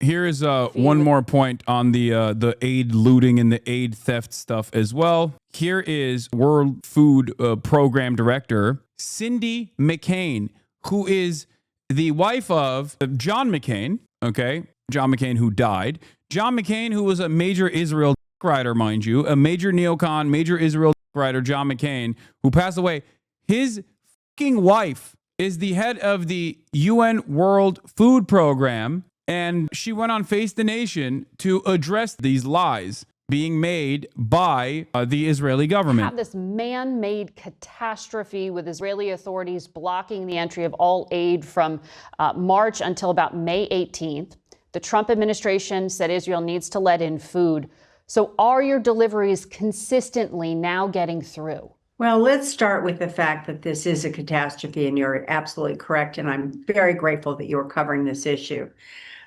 here is one more point on the aid looting and the aid theft stuff as well. Here is World Food Program Director Cindy McCain, who is the wife of John McCain. Okay, John McCain, who died. John McCain, who was a major Israel rider, mind you, a major neocon, major Israel rider, John McCain, who passed away. His fucking wife is the head of the UN World Food Program, and she went on Face the Nation to address these lies being made by the Israeli government. Have this man-made catastrophe with Israeli authorities blocking the entry of all aid from March until about May 18th. The Trump administration said Israel needs to let in food. So are your deliveries consistently now getting through? Well, let's start with the fact that this is a catastrophe, and you're absolutely correct. And I'm very grateful that you're covering this issue.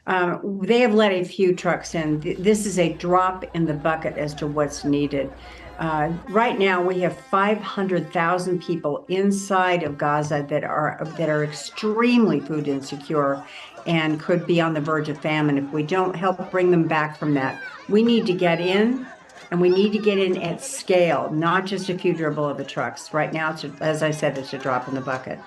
They have let a few trucks in. This is a drop in the bucket as to what's needed. Right now, we have 500,000 people inside of Gaza that are extremely food insecure and could be on the verge of famine if we don't help bring them back from that. We need to get in. And we need to get in at scale, not just a few dribble of the trucks. Right now, as I said, it's a drop in the bucket.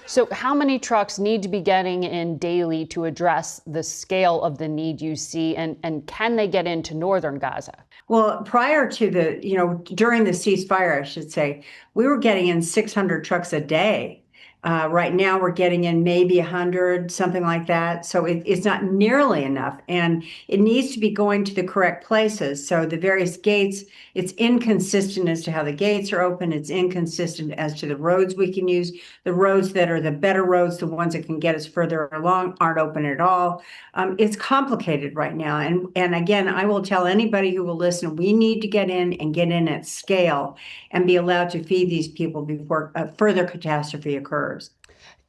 So how many trucks need to be getting in daily to address the scale of the need you see? And can they get into northern Gaza? Well, prior to during the ceasefire, I should say, we were getting in 600 trucks a day. Right now, we're getting in maybe 100, something like that. So it's not nearly enough. And it needs to be going to the correct places. So the various gates, it's inconsistent as to how the gates are open. It's inconsistent as to the roads we can use. The roads that are the better roads, the ones that can get us further along, aren't open at all. It's complicated right now. And again, I will tell anybody who will listen, we need to get in and get in at scale and be allowed to feed these people before a further catastrophe occurs.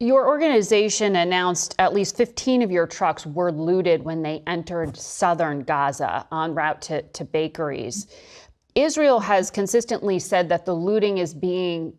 Your organization announced at least 15 of your trucks were looted when they entered southern Gaza en route to bakeries. Israel has consistently said that the looting is being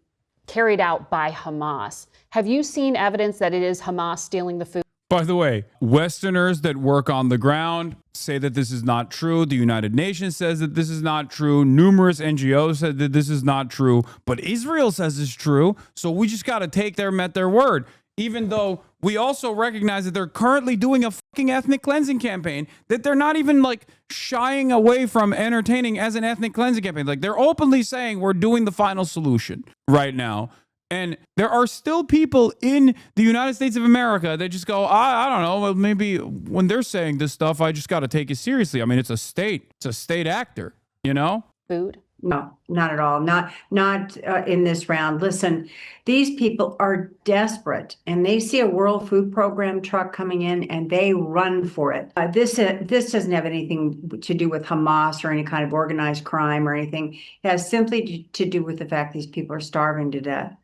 carried out by Hamas. Have you seen evidence that it is Hamas stealing the food? By the way, Westerners that work on the ground say that this is not true. The United Nations says that this is not true. Numerous NGOs said that this is not true. But Israel says it's true. So we just got to take them at their word. Even though we also recognize that they're currently doing a fucking ethnic cleansing campaign that they're not even like shying away from entertaining as an ethnic cleansing campaign. Like they're openly saying we're doing the final solution right now. And there are still people in the United States of America that just go, I don't know, well, maybe when they're saying this stuff, I just got to take it seriously. I mean, it's a state actor, you know? Food? No, not at all. Not in this round. Listen, these people are desperate, and they see a World Food Program truck coming in, and they run for it. This doesn't have anything to do with Hamas or any kind of organized crime or anything. It has simply to do with the fact these people are starving to death.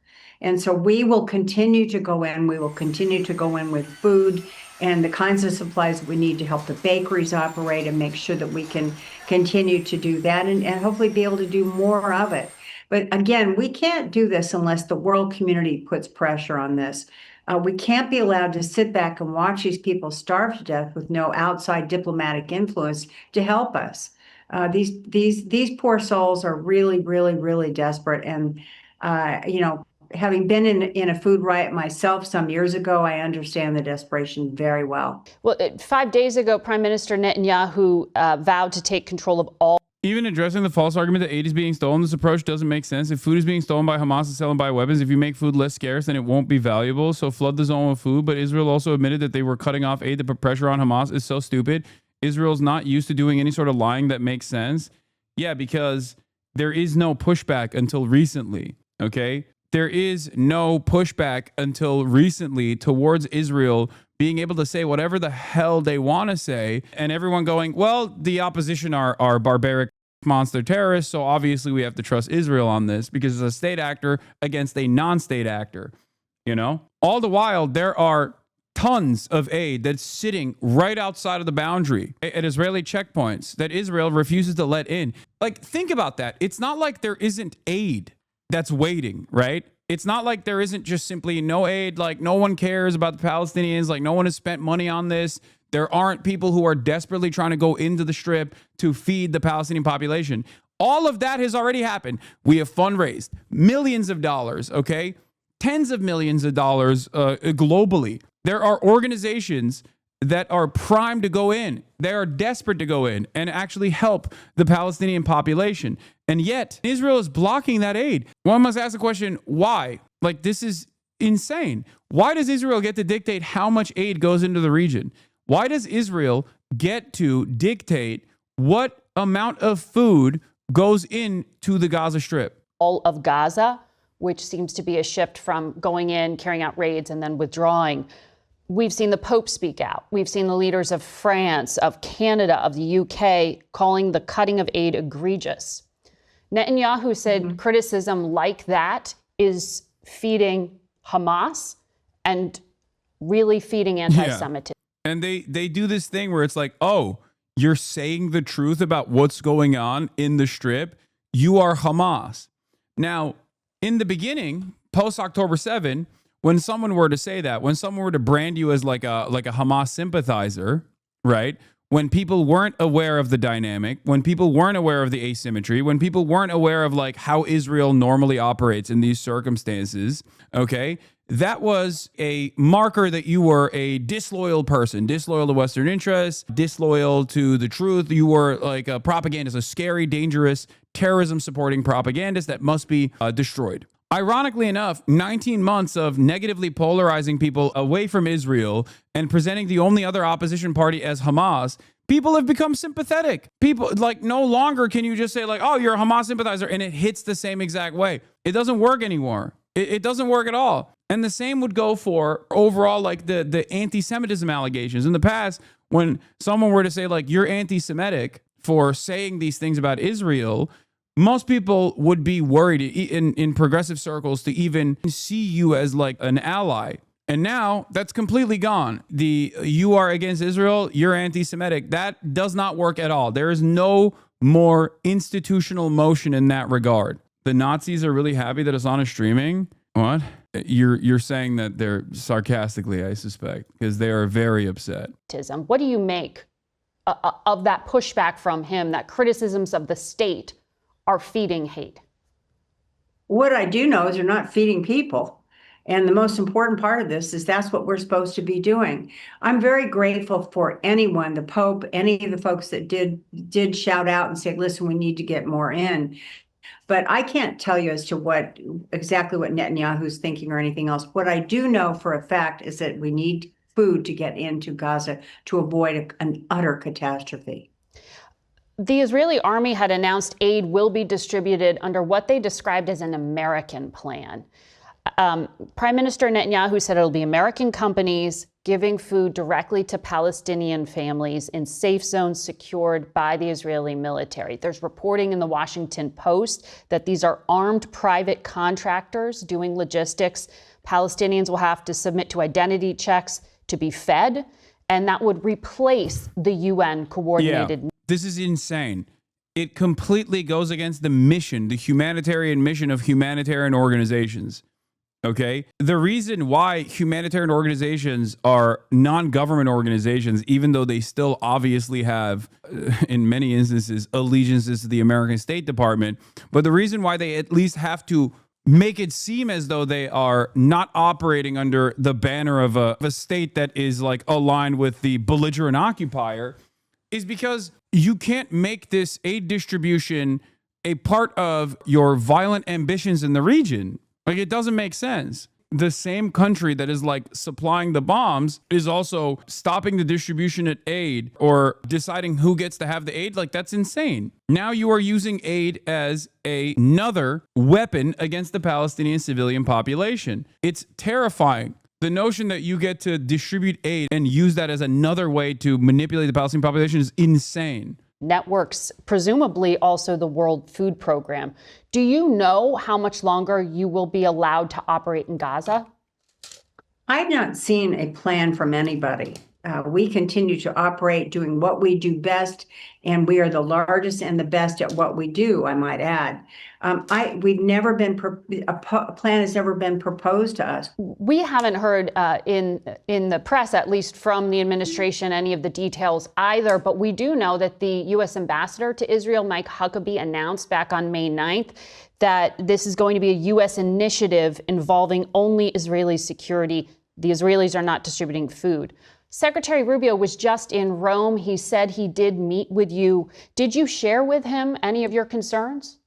And so we will continue to go in. We will continue to go in with food and the kinds of supplies we need to help the bakeries operate and make sure that we can continue to do that and hopefully be able to do more of it. But again, we can't do this unless the world community puts pressure on this. We can't be allowed to sit back and watch these people starve to death with no outside diplomatic influence to help us. These poor souls are really, really, really desperate. And, having been in a food riot myself some years ago, I understand the desperation very well. Well, 5 days ago, Prime Minister Netanyahu vowed to take control of all. Even addressing the false argument that aid is being stolen, this approach doesn't make sense. If food is being stolen by Hamas and selling by weapons, if you make food less scarce, then it won't be valuable. So flood the zone with food. But Israel also admitted that they were cutting off aid to put pressure on Hamas. Is so stupid. Israel's not used to doing any sort of lying that makes sense. Yeah, because there is no pushback until recently, okay? There is no pushback until recently towards Israel being able to say whatever the hell they want to say, and everyone going, well, the opposition are barbaric monster terrorists, so obviously we have to trust Israel on this because it's a state actor against a non-state actor, you know? All the while, there are tons of aid that's sitting right outside of the boundary at Israeli checkpoints that Israel refuses to let in. Like, think about that. It's not like there isn't aid that's waiting, right? It's not like there isn't just simply no aid, like no one cares about the Palestinians, like no one has spent money on this. There aren't people who are desperately trying to go into the Strip to feed the Palestinian population. All of that has already happened. We have fundraised millions of dollars, okay? Tens of millions of dollars globally. There are organizations that are primed to go in. They are desperate to go in and actually help the Palestinian population. And yet, Israel is blocking that aid. One must ask the question, why? Like, this is insane. Why does Israel get to dictate how much aid goes into the region? Why does Israel get to dictate what amount of food goes into the Gaza Strip? All of Gaza, which seems to be a shift from going in, carrying out raids, and then withdrawing. We've seen the Pope speak out. We've seen the leaders of France, of Canada, of the UK calling the cutting of aid egregious. Netanyahu said criticism like that is feeding Hamas and really feeding anti-Semitism. Yeah. And they do this thing where it's like, oh, you're saying the truth about what's going on in the Strip. You are Hamas. Now, in the beginning, post-October 7, when someone were to say that, when someone were to brand you as like a Hamas sympathizer, right? When people weren't aware of the dynamic, when people weren't aware of the asymmetry, when people weren't aware of like how Israel normally operates in these circumstances, okay? That was a marker that you were a disloyal person, disloyal to Western interests, disloyal to the truth. You were like a propagandist, a scary, dangerous, terrorism-supporting propagandist that must be destroyed. Ironically enough, 19 months of negatively polarizing people away from Israel and presenting the only other opposition party as Hamas, people have become sympathetic. People, like, no longer can you just say, like, oh, you're a Hamas sympathizer, and it hits the same exact way. It doesn't work anymore. It doesn't work at all. And the same would go for overall, like, the anti-Semitism allegations. In the past, when someone were to say, like, you're anti-Semitic for saying these things about Israel, most people would be worried in progressive circles to even see you as like an ally. And now that's completely gone. You are against Israel, you're anti-Semitic. That does not work at all. There is no more institutional motion in that regard. The Nazis are really happy that Hasan is streaming. What? You're saying that they're sarcastically, I suspect, because they are very upset. What do you make of that pushback from him, that criticisms of the state are feeding hate? What I do know is they're not feeding people. And the most important part of this is that's what we're supposed to be doing. I'm very grateful for anyone, the Pope, any of the folks that did shout out and say, listen, we need to get more in. But I can't tell you as to exactly what Netanyahu's thinking or anything else. What I do know for a fact is that we need food to get into Gaza to avoid an utter catastrophe. The Israeli army had announced aid will be distributed under what they described as an American plan. Prime Minister Netanyahu said it'll be American companies giving food directly to Palestinian families in safe zones secured by the Israeli military. There's reporting in the Washington Post that these are armed private contractors doing logistics. Palestinians will have to submit to identity checks to be fed, and that would replace the UN coordinated. Yeah. This is insane. It completely goes against the mission, the humanitarian mission of humanitarian organizations. Okay? The reason why humanitarian organizations are non-government organizations, even though they still obviously have, in many instances, allegiances to the American State Department, but the reason why they at least have to make it seem as though they are not operating under the banner of a state that is like aligned with the belligerent occupier is because you can't make this aid distribution a part of your violent ambitions in the region. Like, it doesn't make sense. The same country that is like supplying the bombs is also stopping the distribution of aid or deciding who gets to have the aid. Like, that's insane. Now you are using aid as another weapon against the Palestinian civilian population. It's terrifying. The notion that you get to distribute aid and use that as another way to manipulate the Palestinian population is insane. Networks, presumably also the World Food Program. Do you know how much longer you will be allowed to operate in Gaza? I've not seen a plan from anybody We continue to operate doing what we do best, and we are the largest and the best at what we do, I might add. We've never been, a plan has never been proposed to us. We haven't heard in the press, at least from the administration, any of the details either, but we do know that the U.S. ambassador to Israel, Mike Huckabee, announced back on May 9th that this is going to be a U.S. initiative involving only Israeli security. The Israelis are not distributing food. Secretary Rubio was just in Rome. He said he did meet with you. Did you share with him any of your concerns?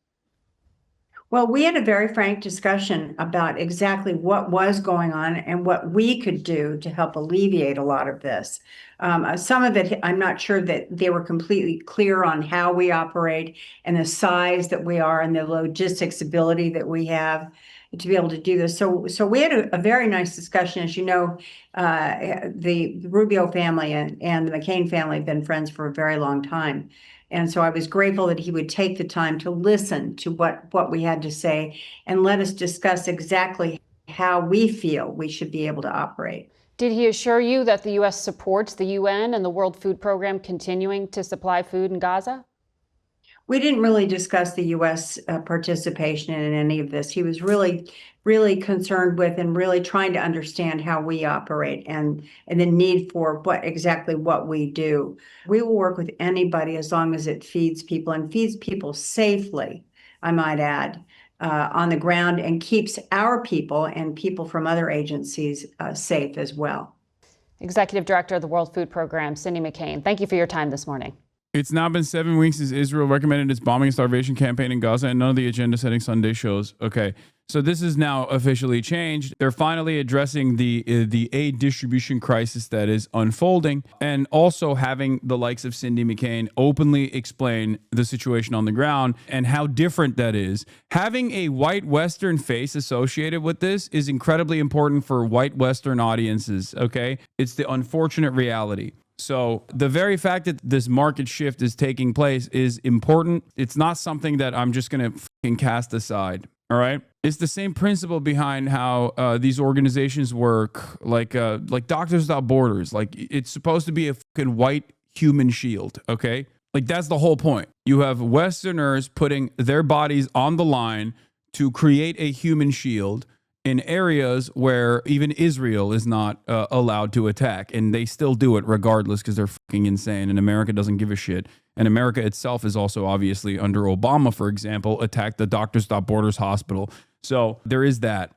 Well, we had a very frank discussion about exactly what was going on and what we could do to help alleviate a lot of this. Some of it, I'm not sure that they were completely clear on how we operate and the size that we are and the logistics ability that we have to be able to do this. So we had a very nice discussion. As you know, the Rubio family and the McCain family have been friends for a very long time. And so I was grateful that he would take the time to listen to what we had to say and let us discuss exactly how we feel we should be able to operate. Did he assure you that the U.S. supports the UN and the World Food Program continuing to supply food in Gaza? We didn't really discuss the U.S. Participation in any of this. He was really concerned with and really trying to understand how we operate and the need for exactly what we do. We will work with anybody as long as it feeds people and feeds people safely, I might add, on the ground, and keeps our people and people from other agencies safe as well. Executive Director of the World Food Program, Cindy McCain, thank you for your time this morning. It's now been 7 weeks since Israel recommended its bombing and starvation campaign in Gaza, and none of the agenda-setting Sunday shows. Okay, so this is now officially changed. They're finally addressing the aid distribution crisis that is unfolding, and also having the likes of Cindy McCain openly explain the situation on the ground and how different that is. Having a white Western face associated with this is incredibly important for white Western audiences, okay? It's the unfortunate reality. So the very fact that this market shift is taking place is important. It's not something that I'm just going to fucking cast aside. All right. It's the same principle behind how these organizations work, like Doctors Without Borders. Like, it's supposed to be a fucking white human shield. OK, like, that's the whole point. You have Westerners putting their bodies on the line to create a human shield in areas where even Israel is not allowed to attack, and they still do it regardless because they're fucking insane, and America doesn't give a shit. And America itself is also obviously, under Obama, for example, attacked the Doctors Without Borders hospital. So there is that.